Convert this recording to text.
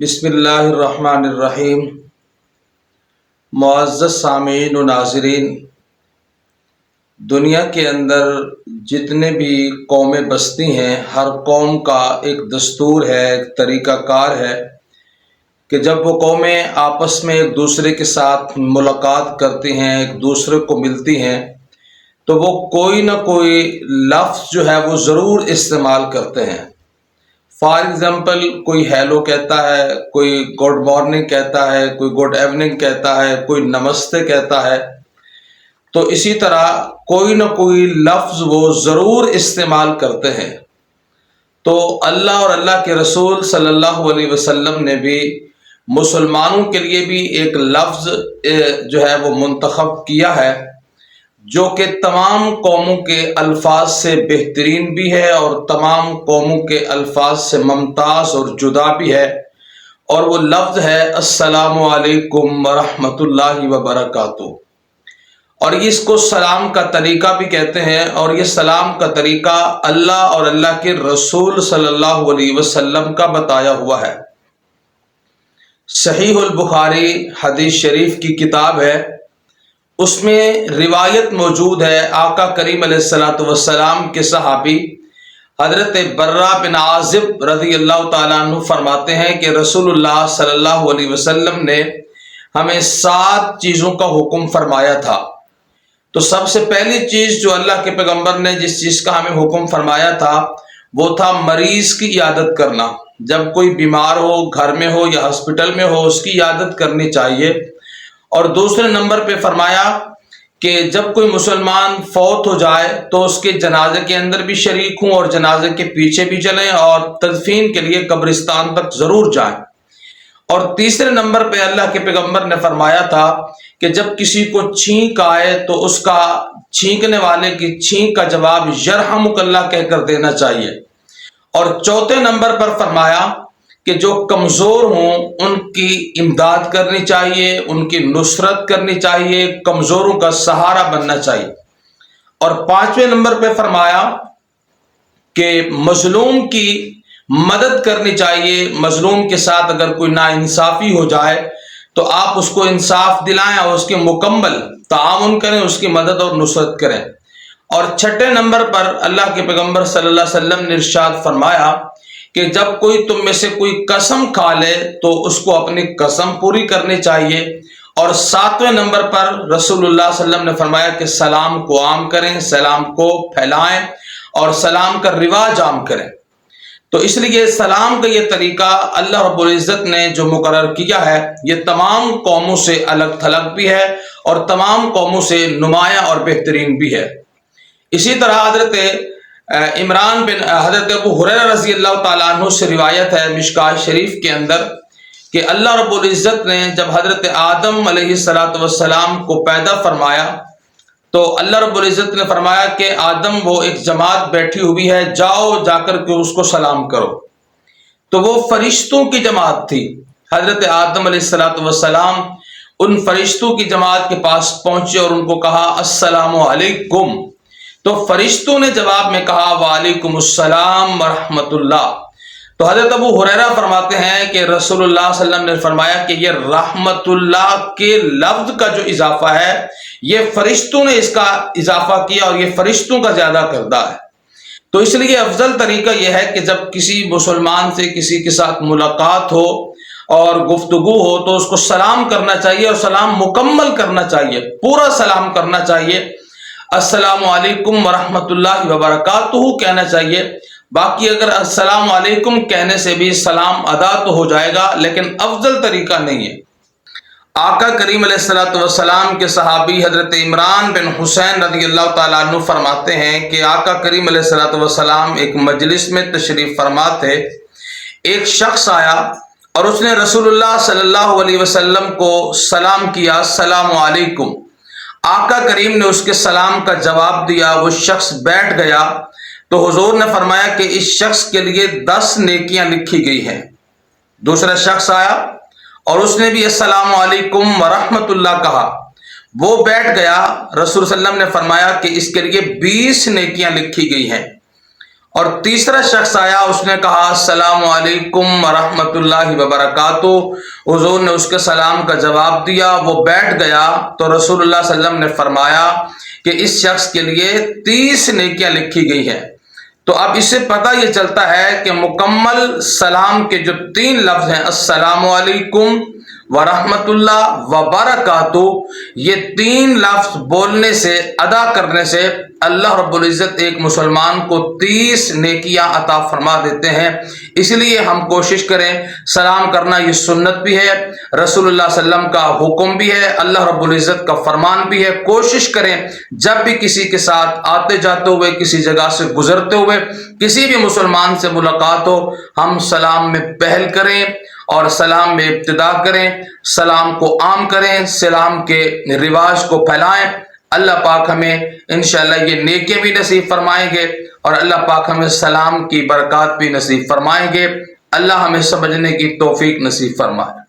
بسم اللہ الرحمن الرحیم۔ معزز سامعین و ناظرین، دنیا کے اندر جتنے بھی قومیں بستی ہیں، ہر قوم کا ایک دستور ہے، ایک طریقہ کار ہے کہ جب وہ قومیں آپس میں ایک دوسرے کے ساتھ ملاقات کرتی ہیں، ایک دوسرے کو ملتی ہیں، تو وہ کوئی نہ کوئی لفظ جو ہے وہ ضرور استعمال کرتے ہیں۔ فار ایگزامپل، کوئی ہیلو کہتا ہے، کوئی گڈ مارننگ کہتا ہے، کوئی گڈ ایوننگ کہتا ہے، کوئی نمستے کہتا ہے۔ تو اسی طرح کوئی نہ کوئی لفظ وہ ضرور استعمال کرتے ہیں۔ تو اللہ اور اللہ کے رسول صلی اللہ علیہ وسلم نے بھی مسلمانوں کے لیے بھی ایک لفظ جو ہے وہ منتخب کیا ہے، جو کہ تمام قوموں کے الفاظ سے بہترین بھی ہے اور تمام قوموں کے الفاظ سے ممتاز اور جدا بھی ہے، اور وہ لفظ ہے السلام علیکم ورحمۃ اللہ وبرکاتہ۔ اور اس کو سلام کا طریقہ بھی کہتے ہیں، اور یہ سلام کا طریقہ اللہ اور اللہ کے رسول صلی اللہ علیہ وسلم کا بتایا ہوا ہے۔ صحیح البخاری حدیث شریف کی کتاب ہے، اس میں روایت موجود ہے، آقا کریم علیہ الصلوۃ والسلام کے صحابی حضرت برہ بن عازب رضی اللہ تعالیٰ عنہ فرماتے ہیں کہ رسول اللہ صلی اللہ علیہ وسلم نے ہمیں 7 چیزوں کا حکم فرمایا تھا۔ تو سب سے پہلی چیز جو اللہ کے پیغمبر نے جس چیز کا ہمیں حکم فرمایا تھا وہ تھا مریض کی عیادت کرنا۔ جب کوئی بیمار ہو، گھر میں ہو یا ہاسپٹل میں ہو، اس کی عیادت کرنی چاہیے۔ اور دوسرے نمبر پہ فرمایا کہ جب کوئی مسلمان فوت ہو جائے تو اس کے جنازے کے اندر بھی شریک ہوں اور جنازے کے پیچھے بھی چلیں اور تدفین کے لیے قبرستان تک ضرور جائیں۔ اور تیسرے نمبر پہ اللہ کے پیغمبر نے فرمایا تھا کہ جب کسی کو چھینک آئے تو اس کا چھینکنے والے کی چھینک کا جواب یرحمک اللہ کہہ کر دینا چاہیے۔ اور چوتھے نمبر پر فرمایا کہ جو کمزور ہوں ان کی امداد کرنی چاہیے، ان کی نصرت کرنی چاہیے، کمزوروں کا سہارا بننا چاہیے۔ اور 5ویں نمبر پہ فرمایا کہ مظلوم کی مدد کرنی چاہیے۔ مظلوم کے ساتھ اگر کوئی ناانصافی ہو جائے تو آپ اس کو انصاف دلائیں اور اس کے مکمل تعاون کریں، اس کی مدد اور نصرت کریں۔ اور 6 نمبر پر اللہ کے پیغمبر صلی اللہ علیہ وسلم نے ارشاد فرمایا کہ جب کوئی تم میں سے کوئی قسم کھا لے تو اس کو اپنی قسم پوری کرنی چاہیے۔ اور 7ویں نمبر پر رسول اللہ صلی اللہ علیہ وسلم نے فرمایا کہ سلام کو عام کریں، سلام کو پھیلائیں اور سلام کا رواج عام کریں۔ تو اس لیے سلام کا یہ طریقہ اللہ رب العزت نے جو مقرر کیا ہے یہ تمام قوموں سے الگ تھلگ بھی ہے اور تمام قوموں سے نمایاں اور بہترین بھی ہے۔ اسی طرح حضرت ابو ہریرہ رضی اللہ تعالیٰ عنہ سے روایت ہے مشکوٰۃ شریف کے اندر کہ اللہ رب العزت نے جب حضرت آدم علیہ السلام کو پیدا فرمایا تو اللہ رب العزت نے فرمایا کہ آدم وہ ایک جماعت بیٹھی ہوئی ہے، جاؤ جا کر کے اس کو سلام کرو۔ تو وہ فرشتوں کی جماعت تھی۔ حضرت آدم علیہ السلام ان فرشتوں کی جماعت کے پاس پہنچے اور ان کو کہا السلام علیکم۔ تو فرشتوں نے جواب میں کہا وعلیکم السلام ورحمۃ اللہ۔ تو حضرت ابو ہریرہ فرماتے ہیں کہ رسول اللہ صلی اللہ علیہ وسلم نے فرمایا کہ یہ رحمت اللہ کے لفظ کا جو اضافہ ہے یہ فرشتوں نے اس کا اضافہ کیا اور یہ فرشتوں کا زیادہ کردہ ہے۔ تو اس لیے افضل طریقہ یہ ہے کہ جب کسی مسلمان سے کسی کے ساتھ ملاقات ہو اور گفتگو ہو تو اس کو سلام کرنا چاہیے اور سلام مکمل کرنا چاہیے، پورا سلام کرنا چاہیے۔ السلام علیکم ورحمۃ اللہ وبرکاتہ کہنا چاہیے۔ باقی اگر السلام علیکم کہنے سے بھی سلام ادا تو ہو جائے گا، لیکن افضل طریقہ نہیں ہے۔ آقا کریم علیہ الصلوۃ والسلام کے صحابی حضرت عمران بن حسین رضی اللہ تعالیٰ عنہ فرماتے ہیں کہ آقا کریم علیہ الصلوۃ والسلام ایک مجلس میں تشریف فرما تھے۔ ایک شخص آیا اور اس نے رسول اللہ صلی اللہ علیہ وسلم کو سلام کیا السلام علیکم۔ آقا کریم نے اس کے سلام کا جواب دیا، وہ شخص بیٹھ گیا تو حضور نے فرمایا کہ اس شخص کے لیے 10 نیکیاں لکھی گئی ہیں۔ دوسرا شخص آیا اور اس نے بھی السلام علیکم ورحمۃ اللہ کہا، وہ بیٹھ گیا، رسول صلی اللہ علیہ وسلم نے فرمایا کہ اس کے لیے 20 نیکیاں لکھی گئی ہیں۔ اور تیسرا شخص آیا، اس نے کہا السلام علیکم ورحمۃ اللہ وبرکاتہ، حضور نے اس کے سلام کا جواب دیا، وہ بیٹھ گیا تو رسول اللہ صلی اللہ علیہ وسلم نے فرمایا کہ اس شخص کے لیے 30 نیکیاں لکھی گئی ہیں۔ تو اب اس سے پتہ یہ چلتا ہے کہ مکمل سلام کے جو 3 لفظ ہیں، السلام علیکم ورحمۃ اللہ وبرکاتہ، یہ 3 لفظ بولنے سے، ادا کرنے سے اللہ رب العزت ایک مسلمان کو 30 نیکیاں عطا فرما دیتے ہیں۔ اس لیے ہم کوشش کریں، سلام کرنا یہ سنت بھی ہے، رسول اللہ صلی اللہ علیہ وسلم کا حکم بھی ہے، اللہ رب العزت کا فرمان بھی ہے۔ کوشش کریں جب بھی کسی کے ساتھ آتے جاتے ہوئے، کسی جگہ سے گزرتے ہوئے کسی بھی مسلمان سے ملاقات ہو، ہم سلام میں پہل کریں اور سلام میں ابتدا کریں، سلام کو عام کریں، سلام کے رواج کو پھیلائیں۔ اللہ پاک ہمیں انشاءاللہ یہ نیکیاں بھی نصیب فرمائیں گے اور اللہ پاک ہمیں سلام کی برکات بھی نصیب فرمائیں گے۔ اللہ ہمیں سمجھنے کی توفیق نصیب فرمائے۔